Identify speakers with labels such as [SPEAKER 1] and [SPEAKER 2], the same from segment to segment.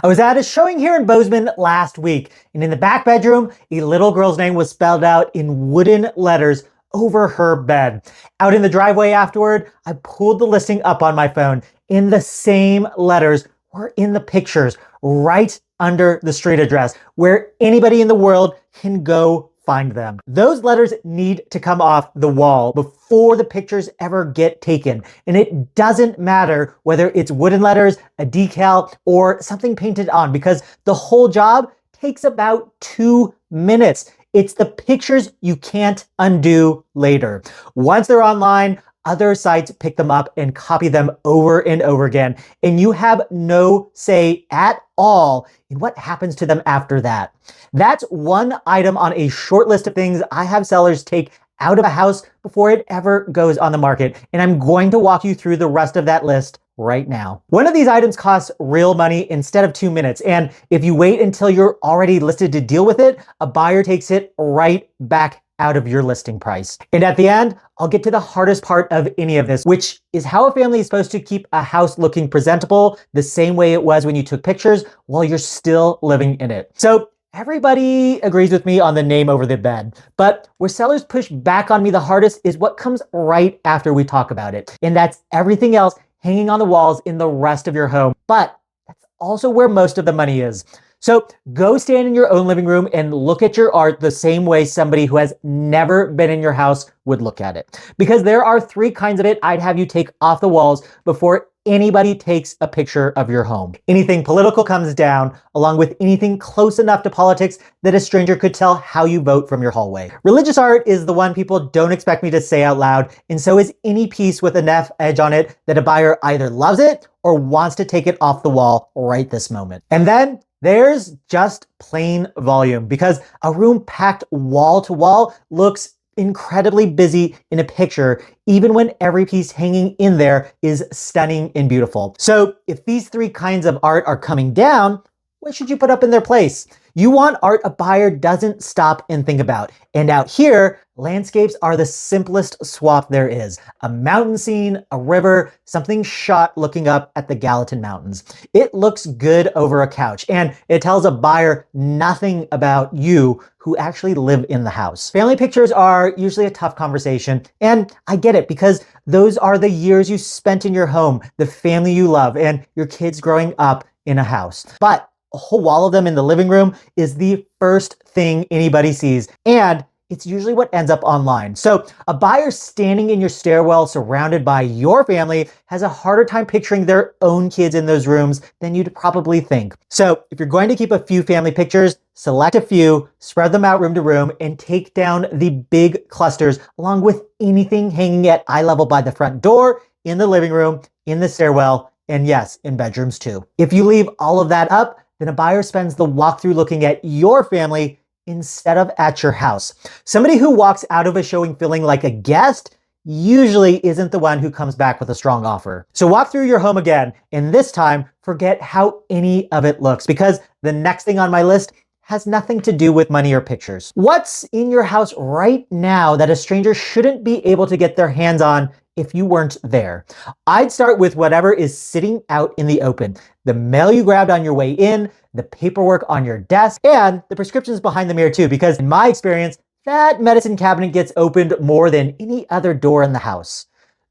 [SPEAKER 1] I was at a showing here in Bozeman last week, and in the back bedroom, a little girl's name was spelled out in wooden letters over her bed. Out in the driveway afterward, I pulled the listing up on my phone, and the same letters were in the pictures right under the street address, where anybody in the world can go find them. Those letters need to come off the wall before the pictures ever get taken. And it doesn't matter whether it's wooden letters, a decal, or something painted on, because the whole job takes about 2 minutes. It's the pictures you can't undo later. Once they're online, other sites pick them up and copy them over and over again, and you have no say at all in what happens to them after that. That's one item on a short list of things I have sellers take out of a house before it ever goes on the market, and I'm going to walk you through the rest of that list right now. One of these items costs real money instead of 2 minutes, and if you wait until you're already listed to deal with it, a buyer takes it right back out of your listing price. And at the end, I'll get to the hardest part of any of this, which is how a family is supposed to keep a house looking presentable the same way it was when you took pictures while you're still living in it. So everybody agrees with me on the name over the bed, but where sellers push back on me the hardest is what comes right after we talk about it. And that's everything else hanging on the walls in the rest of your home. But that's also where most of the money is. So go stand in your own living room and look at your art the same way somebody who has never been in your house would look at it. Because there are 3 kinds of it I'd have you take off the walls before anybody takes a picture of your home. Anything political comes down, along with anything close enough to politics that a stranger could tell how you vote from your hallway. Religious art is the one people don't expect me to say out loud, and so is any piece with enough edge on it that a buyer either loves it or wants to take it off the wall right this moment. And then there's just plain volume, because a room packed wall to wall looks incredibly busy in a picture, even when every piece hanging in there is stunning and beautiful. So if these 3 kinds of art are coming down, what should you put up in their place? You want art a buyer doesn't stop and think about. And out here, landscapes are the simplest swap there is. A mountain scene, a river, something shot looking up at the Gallatin Mountains. It looks good over a couch, and it tells a buyer nothing about you who actually live in the house. Family pictures are usually a tough conversation, and I get it, because those are the years you spent in your home, the family you love, and your kids growing up in a house. But a whole wall of them in the living room is the first thing anybody sees, and it's usually what ends up online. So a buyer standing in your stairwell surrounded by your family has a harder time picturing their own kids in those rooms than you'd probably think. So if you're going to keep a few family pictures, select a few, spread them out room to room, and take down the big clusters along with anything hanging at eye level by the front door, in the living room, in the stairwell, and yes, in bedrooms too. If you leave all of that up, then a buyer spends the walkthrough looking at your family instead of at your house. Somebody who walks out of a showing feeling like a guest usually isn't the one who comes back with a strong offer. So walk through your home again, and this time forget how any of it looks, because the next thing on my list has nothing to do with money or pictures. What's in your house right now that a stranger shouldn't be able to get their hands on if you weren't there? I'd start with whatever is sitting out in the open. The mail you grabbed on your way in, the paperwork on your desk, and the prescriptions behind the mirror too, because in my experience, that medicine cabinet gets opened more than any other door in the house.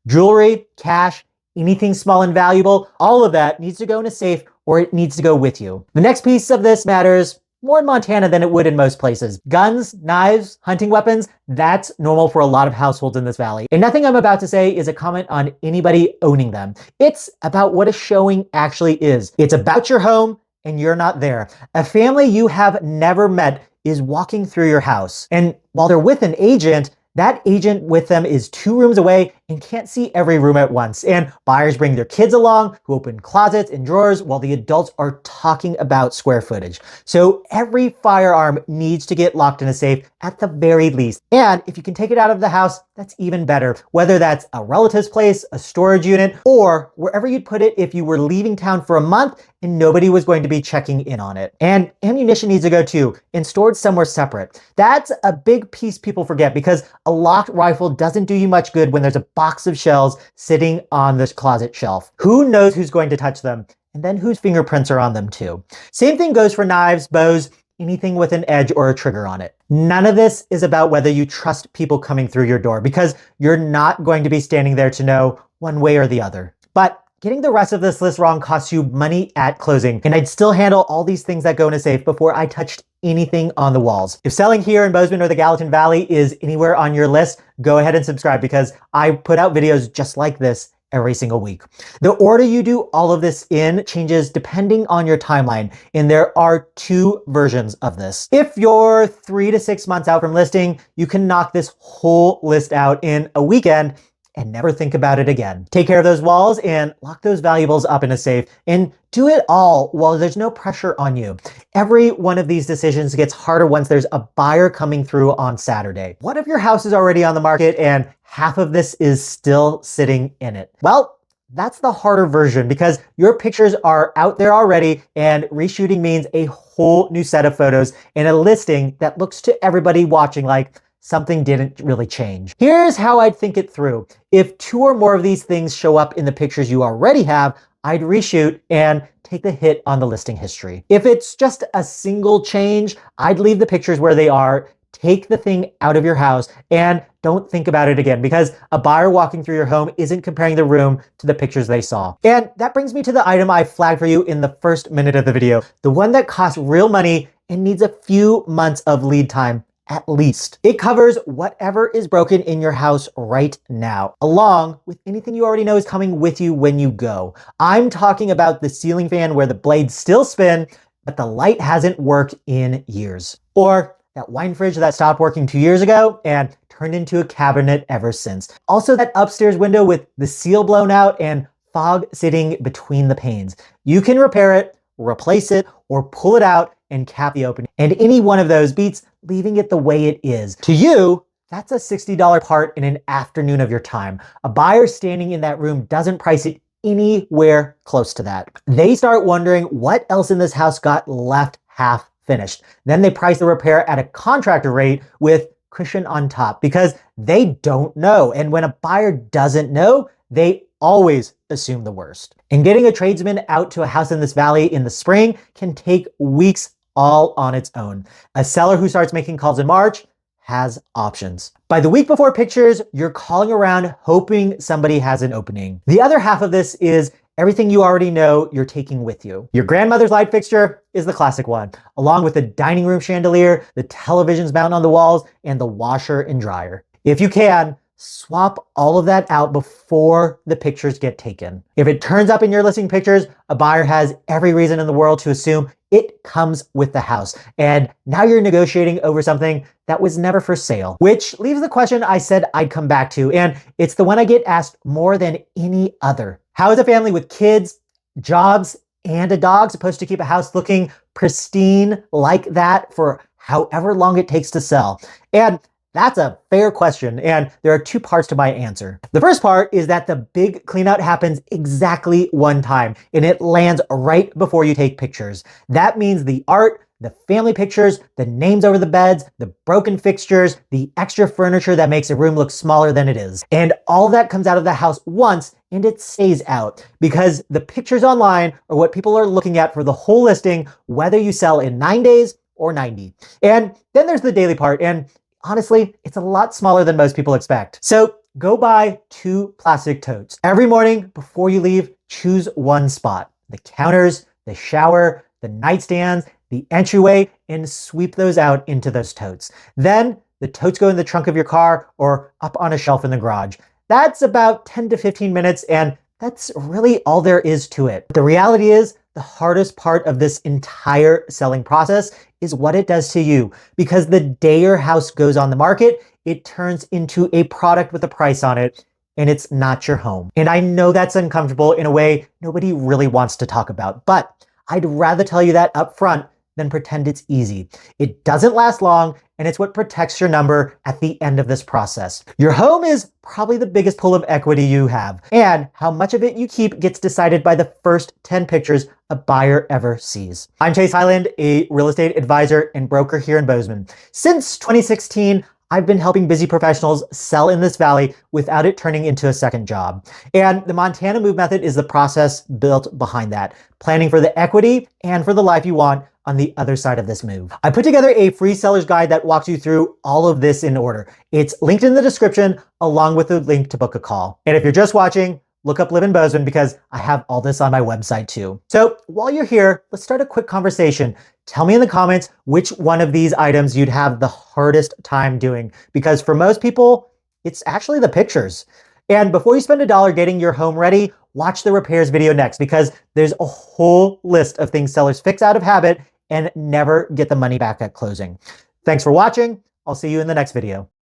[SPEAKER 1] Jewelry, cash, anything small and valuable, all of that needs to go in a safe, or it needs to go with you. The next piece of this matters more in Montana than it would in most places. Guns, knives, hunting weapons, that's normal for a lot of households in this valley. And nothing I'm about to say is a comment on anybody owning them. It's about what a showing actually is. It's about your home, and you're not there. A family you have never met is walking through your house. And while they're with an agent, that agent with them is 2 rooms away and can't see every room at once. And buyers bring their kids along who open closets and drawers while the adults are talking about square footage. So every firearm needs to get locked in a safe at the very least. And if you can take it out of the house, that's even better. Whether that's a relative's place, a storage unit, or wherever you'd put it if you were leaving town for a month and nobody was going to be checking in on it. And ammunition needs to go too, and stored somewhere separate. That's a big piece people forget, because a locked rifle doesn't do you much good when there's a box of shells sitting on this closet shelf. Who knows who's going to touch them? and then whose fingerprints are on them too. Same thing goes for knives, bows, anything with an edge or a trigger on it. None of this is about whether you trust people coming through your door, because you're not going to be standing there to know one way or the other. But getting the rest of this list wrong costs you money at closing, and I'd still handle all these things that go in a safe before I touched anything on the walls. If selling here in Bozeman or the Gallatin Valley is anywhere on your list, go ahead and subscribe, because I put out videos just like this every single week. The order you do all of this in changes depending on your timeline, and there are 2 versions of this. If you're 3 to 6 months out from listing, you can knock this whole list out in a weekend and never think about it again. Take care of those walls and lock those valuables up in a safe, and do it all while there's no pressure on you. Every one of these decisions gets harder once there's a buyer coming through on Saturday. What if your house is already on the market and half of this is still sitting in it? Well, that's the harder version, because your pictures are out there already, and reshooting means a whole new set of photos and a listing that looks to everybody watching like something didn't really change. Here's how I'd think it through. If 2 or more of these things show up in the pictures you already have, I'd reshoot and take the hit on the listing history. If it's just a single change, I'd leave the pictures where they are, take the thing out of your house, and don't think about it again, because a buyer walking through your home isn't comparing the room to the pictures they saw. And that brings me to the item I flagged for you in the first minute of the video, the one that costs real money and needs a few months of lead time at least. It covers whatever is broken in your house right now, along with anything you already know is coming with you when you go. I'm talking about the ceiling fan where the blades still spin, but the light hasn't worked in years. Or that wine fridge that stopped working 2 years ago and turned into a cabinet ever since. Also that upstairs window with the seal blown out and fog sitting between the panes. You can repair it, replace it, or pull it out and cap the opening. And any one of those beats leaving it the way it is. To you, that's a $60 part in an afternoon of your time. A buyer standing in that room doesn't price it anywhere close to that. They start wondering what else in this house got left half finished. Then they price the repair at a contractor rate with cushion on top, because they don't know. And when a buyer doesn't know, they always assume the worst. And getting a tradesman out to a house in this valley in the spring can take weeks all on its own. A seller who starts making calls in March has options. By the week before pictures, you're calling around hoping somebody has an opening. The other half of this is everything you already know you're taking with you. Your grandmother's light fixture is the classic one, along with the dining room chandelier, the televisions mounted on the walls, and the washer and dryer. If you can, swap all of that out before the pictures get taken. If it turns up in your listing pictures, a buyer has every reason in the world to assume it comes with the house. And now you're negotiating over something that was never for sale, which leaves the question I said I'd come back to. And it's the one I get asked more than any other. How is a family with kids, jobs, and a dog supposed to keep a house looking pristine like that for however long it takes to sell? And that's a fair question, and there are 2 parts to my answer. The first part is that the big cleanout happens exactly one time, and it lands right before you take pictures. That means the art, the family pictures, the names over the beds, the broken fixtures, the extra furniture that makes a room look smaller than it is. And all that comes out of the house once, and it stays out, because the pictures online are what people are looking at for the whole listing, whether you sell in 9 days or 90. And then there's the daily part, and honestly, it's a lot smaller than most people expect. So go buy 2 plastic totes. Every morning before you leave, choose one spot. The counters, the shower, the nightstands, the entryway, and sweep those out into those totes. Then the totes go in the trunk of your car or up on a shelf in the garage. That's about 10 to 15 minutes, and that's really all there is to it. The reality is, the hardest part of this entire selling process is what it does to you, because the day your house goes on the market, it turns into a product with a price on it, and it's not your home. And I know that's uncomfortable in a way nobody really wants to talk about, but I'd rather tell you that up front than pretend it's easy. It doesn't last long, and it's what protects your number at the end of this process. Your home is probably the biggest pool of equity you have, and how much of it you keep gets decided by the first 10 pictures a buyer ever sees. I'm Heiland, a real estate advisor and broker here in Bozeman. Since 2016, I've been helping busy professionals sell in this valley without it turning into a second job. And the Montana Move method is the process built behind that, planning for the equity and for the life you want on the other side of this move. I put together a free seller's guide that walks you through all of this in order. It's linked in the description along with the link to book a call. And if you're just watching, look up Live in Bozeman because I have all this on my website too. So while you're here, let's start a quick conversation. Tell me in the comments which one of these items you'd have the hardest time doing, because for most people, it's actually the pictures. And before you spend $1 getting your home ready, watch the repairs video next because there's a whole list of things sellers fix out of habit and never get the money back at closing. Thanks for watching. I'll see you in the next video.